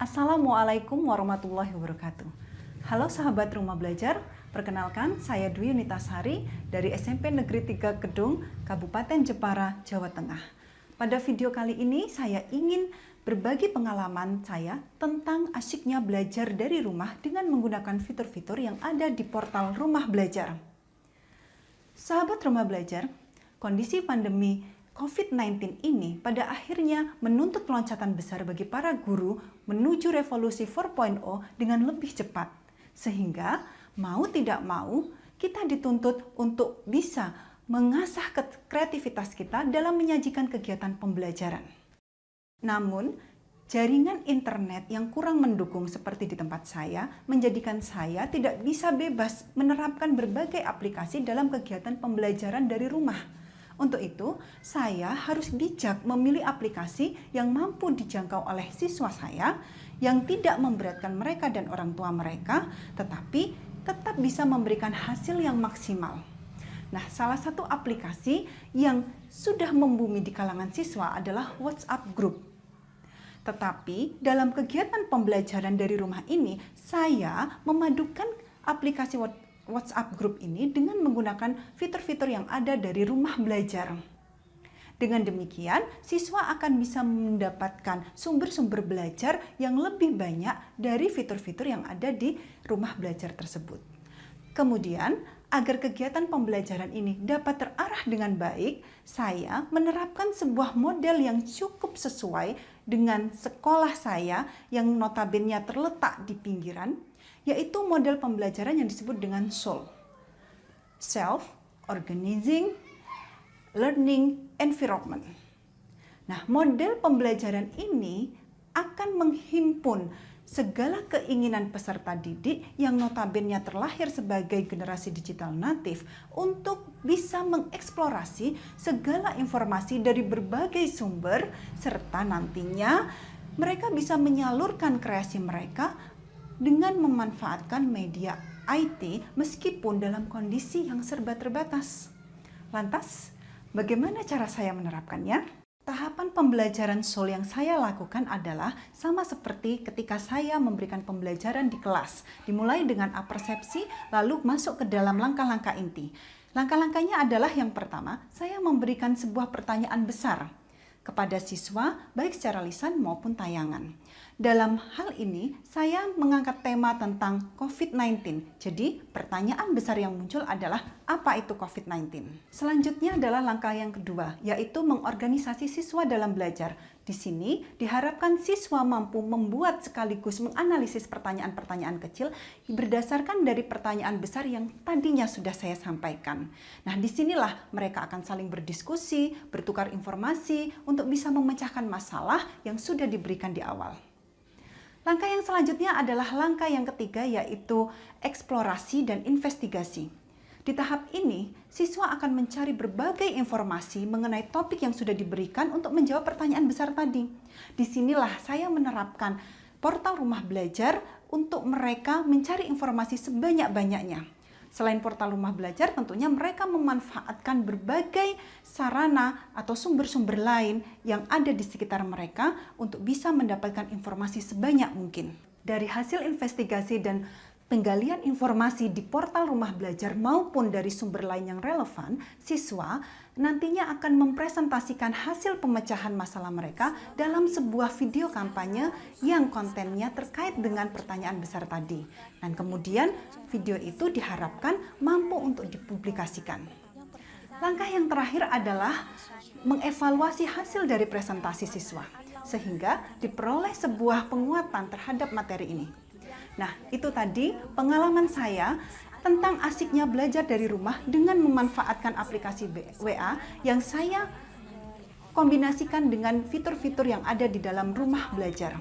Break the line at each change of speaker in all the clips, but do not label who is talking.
Assalamualaikum warahmatullahi wabarakatuh. Halo sahabat Rumah Belajar, perkenalkan saya Dwi Unitasari dari SMP Negeri 3 Kedung, Kabupaten Jepara, Jawa Tengah. Pada video kali ini saya ingin berbagi pengalaman saya tentang asyiknya belajar dari rumah dengan menggunakan fitur-fitur yang ada di portal Rumah Belajar. Sahabat Rumah Belajar, kondisi pandemi COVID-19 ini pada akhirnya menuntut loncatan besar bagi para guru menuju revolusi 4.0 dengan lebih cepat. Sehingga mau tidak mau kita dituntut untuk bisa mengasah kreativitas kita dalam menyajikan kegiatan pembelajaran. Namun, jaringan internet yang kurang mendukung seperti di tempat saya menjadikan saya tidak bisa bebas menerapkan berbagai aplikasi dalam kegiatan pembelajaran dari rumah. Untuk itu, saya harus bijak memilih aplikasi yang mampu dijangkau oleh siswa saya, yang tidak memberatkan mereka dan orang tua mereka, tetapi tetap bisa memberikan hasil yang maksimal. Nah, salah satu aplikasi yang sudah membumi di kalangan siswa adalah WhatsApp Group. Tetapi dalam kegiatan pembelajaran dari rumah ini, saya memadukan aplikasi WhatsApp Group ini dengan menggunakan fitur-fitur yang ada dari Rumah Belajar. Dengan demikian, siswa akan bisa mendapatkan sumber-sumber belajar yang lebih banyak dari fitur-fitur yang ada di Rumah Belajar tersebut. Kemudian, agar kegiatan pembelajaran ini dapat terarah dengan baik, saya menerapkan sebuah model yang cukup sesuai dengan sekolah saya yang notabene terletak di pinggiran, yaitu model pembelajaran yang disebut dengan SOL. Self-Organizing Learning Environment. Nah, model pembelajaran ini akan menghimpun segala keinginan peserta didik yang notabene terlahir sebagai generasi digital natif untuk bisa mengeksplorasi segala informasi dari berbagai sumber, serta nantinya mereka bisa menyalurkan kreasi mereka dengan memanfaatkan media IT meskipun dalam kondisi yang serba terbatas. Lantas, bagaimana cara saya menerapkannya? Tahapan pembelajaran SOL yang saya lakukan adalah sama seperti ketika saya memberikan pembelajaran di kelas. Dimulai dengan apersepsi, lalu masuk ke dalam langkah-langkah inti. Langkah-langkahnya adalah yang pertama, saya memberikan sebuah pertanyaan besar kepada siswa, baik secara lisan maupun tayangan. Dalam hal ini, saya mengangkat tema tentang COVID-19. Jadi, pertanyaan besar yang muncul adalah, apa itu COVID-19? Selanjutnya adalah langkah yang kedua, yaitu mengorganisasi siswa dalam belajar. Di sini, diharapkan siswa mampu membuat sekaligus menganalisis pertanyaan-pertanyaan kecil berdasarkan dari pertanyaan besar yang tadinya sudah saya sampaikan. Nah, disinilah mereka akan saling berdiskusi, bertukar informasi untuk bisa memecahkan masalah yang sudah diberikan di awal. Langkah yang selanjutnya adalah langkah yang ketiga, yaitu eksplorasi dan investigasi. Di tahap ini, siswa akan mencari berbagai informasi mengenai topik yang sudah diberikan untuk menjawab pertanyaan besar tadi. Disinilah saya menerapkan portal Rumah Belajar untuk mereka mencari informasi sebanyak-banyaknya. Selain portal Rumah Belajar, tentunya mereka memanfaatkan berbagai sarana atau sumber-sumber lain yang ada di sekitar mereka untuk bisa mendapatkan informasi sebanyak mungkin. Dari hasil investigasi dan penggalian informasi di portal Rumah Belajar maupun dari sumber lain yang relevan, siswa nantinya akan mempresentasikan hasil pemecahan masalah mereka dalam sebuah video kampanye yang kontennya terkait dengan pertanyaan besar tadi. Dan kemudian video itu diharapkan mampu untuk dipublikasikan. Langkah yang terakhir adalah mengevaluasi hasil dari presentasi siswa, sehingga diperoleh sebuah penguatan terhadap materi ini. Nah, itu tadi pengalaman saya tentang asiknya belajar dari rumah dengan memanfaatkan aplikasi WA yang saya kombinasikan dengan fitur-fitur yang ada di dalam Rumah Belajar.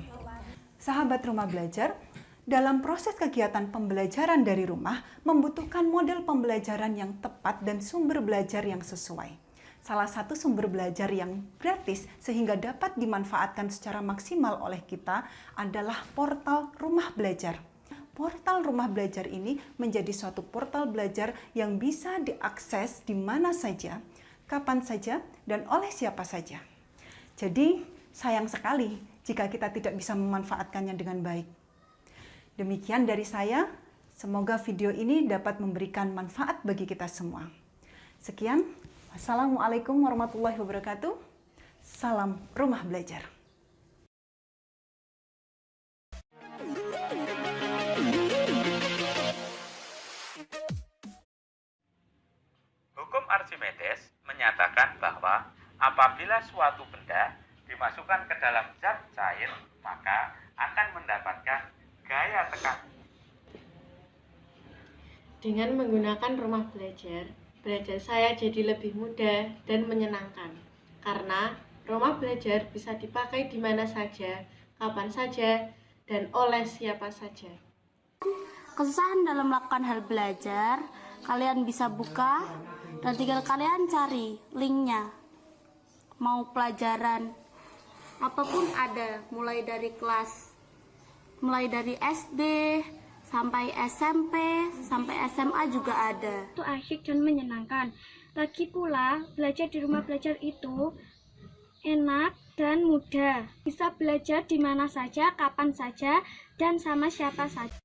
Sahabat Rumah Belajar, dalam proses kegiatan pembelajaran dari rumah membutuhkan model pembelajaran yang tepat dan sumber belajar yang sesuai. Salah satu sumber belajar yang gratis sehingga dapat dimanfaatkan secara maksimal oleh kita adalah portal Rumah Belajar. Portal Rumah Belajar ini menjadi suatu portal belajar yang bisa diakses di mana saja, kapan saja, dan oleh siapa saja. Jadi, sayang sekali jika kita tidak bisa memanfaatkannya dengan baik. Demikian dari saya, semoga video ini dapat memberikan manfaat bagi kita semua. Sekian, wassalamualaikum warahmatullahi wabarakatuh. Salam Rumah Belajar.
Hukum Archimedes menyatakan bahwa apabila suatu benda dimasukkan ke dalam zat cair, maka akan mendapatkan gaya tekan.
Dengan menggunakan rumah belajar saya jadi lebih mudah dan menyenangkan. Karena rumah belajar bisa dipakai di mana saja, kapan saja, dan oleh siapa saja.
Kesusahan dalam melakukan hal belajar, kalian bisa buka dan tinggal kalian cari linknya. Mau pelajaran apapun ada, mulai dari SD sampai SMP, sampai SMA juga ada.
Itu asyik dan menyenangkan. Lagi pula, belajar di rumah belajar itu enak dan mudah. Bisa belajar di mana saja, kapan saja, dan sama siapa saja.